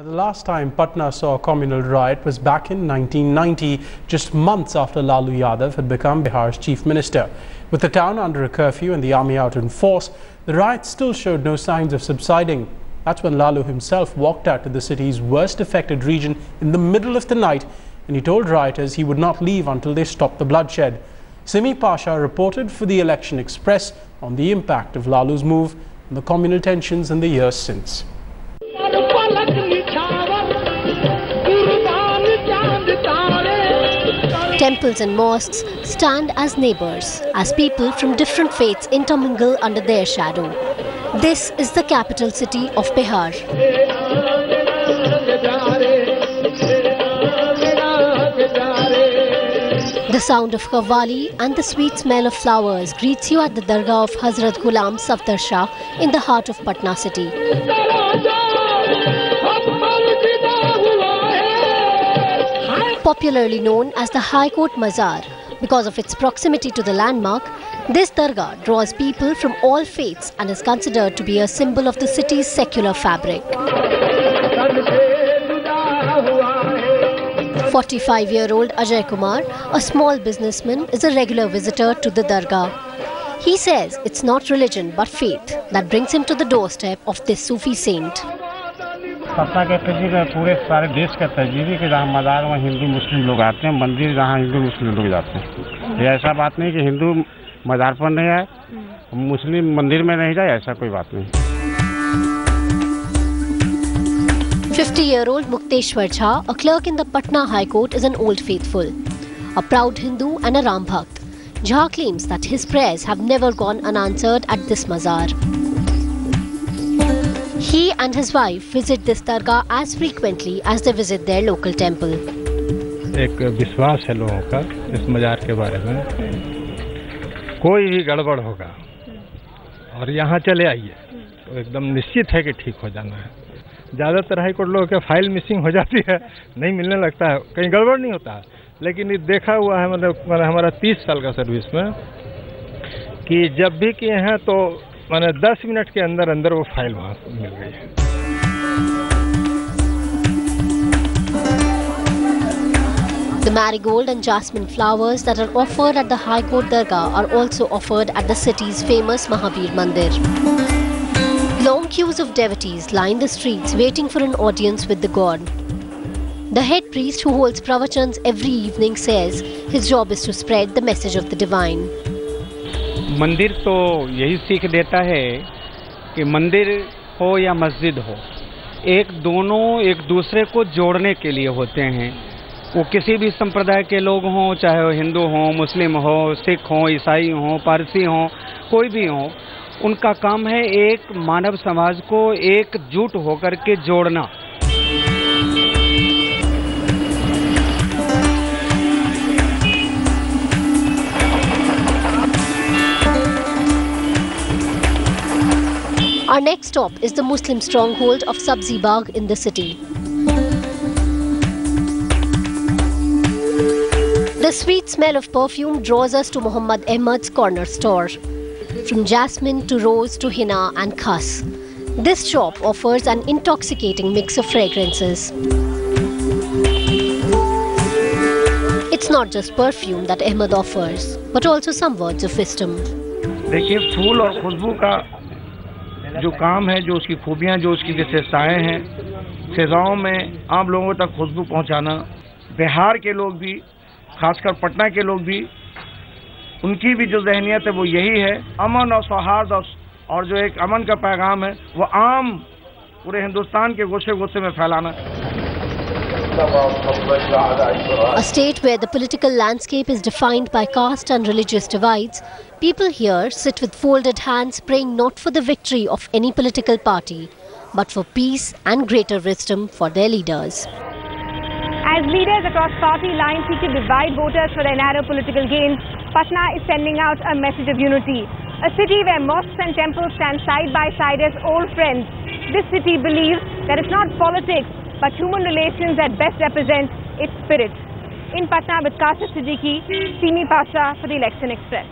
The last time Patna saw a communal riot was back in 1990, just months after Lalu Yadav had become Bihar's chief minister. With the town under a curfew and the army out in force, the riots still showed no signs of subsiding. That's when Lalu himself walked out to the city's worst affected region in the middle of the night, and he told rioters he would not leave until they stopped the bloodshed. Simi Pasha reported for the Election Express on the impact of Lalu's move and the communal tensions in the years since. Temples and mosques stand as neighbors, as people from different faiths intermingle under their shadow. This is the capital city of Bihar. The sound of Qawwali and the sweet smell of flowers greets you at the Dargah of Hazrat Ghulam Safdar Shah in the heart of Patna city. Popularly known as the High Court Mazar, because of its proximity to the landmark, this dargah draws people from all faiths and is considered to be a symbol of the city's secular fabric. 45-year-old Ajay Kumar, a small businessman, is a regular visitor to the dargah. He says it's not religion but faith that brings him to the doorstep of this Sufi saint. Patna के तहजीब है, पूरे सारे देश का तहजीब है कि जहाँ मज़ार वहाँ हिंदू मुस्लिम लोग आते हैं, मंदिर जहाँ हिंदू मुस्लिम लोग जाते हैं। ये ऐसा बात नहीं कि हिंदू मज़ार पर नहीं आए, मुस्लिम मंदिर में नहीं जाए, ऐसा कोई बात नहीं। 50-year-old Mukteshwar Jha, a clerk in the Patna High Court, is an old faithful, a proud Hindu and a Ram Bhakt. Jha claims that his prayers have never gone unanswered at this mazar. He and his wife visit this dargah as frequently as they visit their local temple. एक विश्वास है लोगों का इस मजार के बारे में, कोई भी गड़बड़ होगा और यहाँ चले आइए तो एकदम निश्चित है कि ठीक हो जाना है। ज़्यादातर हाई कोर्ट लोगों के फाइल मिसिंग हो जाती है, नहीं मिलने लगता है, कहीं गड़बड़ नहीं होता है, लेकिन ये देखा हुआ है मतलब हमारा 30 साल का सर्विस में कि जब भी किए हैं तो मैंने 10 मिनट के अंदर अंदर वो फाइल वहाँ मिल गई है। The marigold and jasmine flowers that are offered at the High Court Dargah are also offered at the city's famous Mahavir Mandir. Long queues of devotees line the streets waiting for an audience with the god. The head priest who holds pravachans every evening says his job is to spread the message of the divine. मंदिर तो यही सीख देता है कि मंदिर हो या मस्जिद हो, दोनों एक दूसरे को जोड़ने के लिए होते हैं। वो किसी भी संप्रदाय के लोग हों, चाहे वो हिंदू हों, मुस्लिम हो, सिख हों, ईसाई हों, पारसी हों, कोई भी हों, उनका काम है एक मानव समाज को एकजुट होकर के जोड़ना। Our next stop is the Muslim stronghold of Sabzi Bagh in the city. The sweet smell of perfume draws us to Muhammad Ahmad's corner store. From jasmine to rose to henna and khas, this shop offers an intoxicating mix of fragrances. It's not just perfume that Ahmad offers, but also some words of wisdom. देखिए, फूल और खुशबू का जो काम है, जो उसकी खूबियाँ, जो उसकी विशेषताएं हैं, फिजाओं में आम लोगों तक खुशबू पहुंचाना, बिहार के लोग भी, खासकर पटना के लोग भी, उनकी भी जो ज़हनियत है वो यही है, अमन और सौहार्द और जो एक अमन का पैगाम है वो आम पूरे हिंदुस्तान के गोशे गोशे में फैलाना। A state where the political landscape is defined by caste and religious divides, people here sit with folded hands praying not for the victory of any political party, but for peace and greater wisdom for their leaders. As leaders across party lines seek to divide voters for their narrow political gains, Patna is sending out a message of unity. A city where mosques and temples stand side by side as old friends. This city believes that it's not politics, but human relations that best represent its spirit. In Patna with Kasif Siddiqui, Simi Pasha for the Election Express.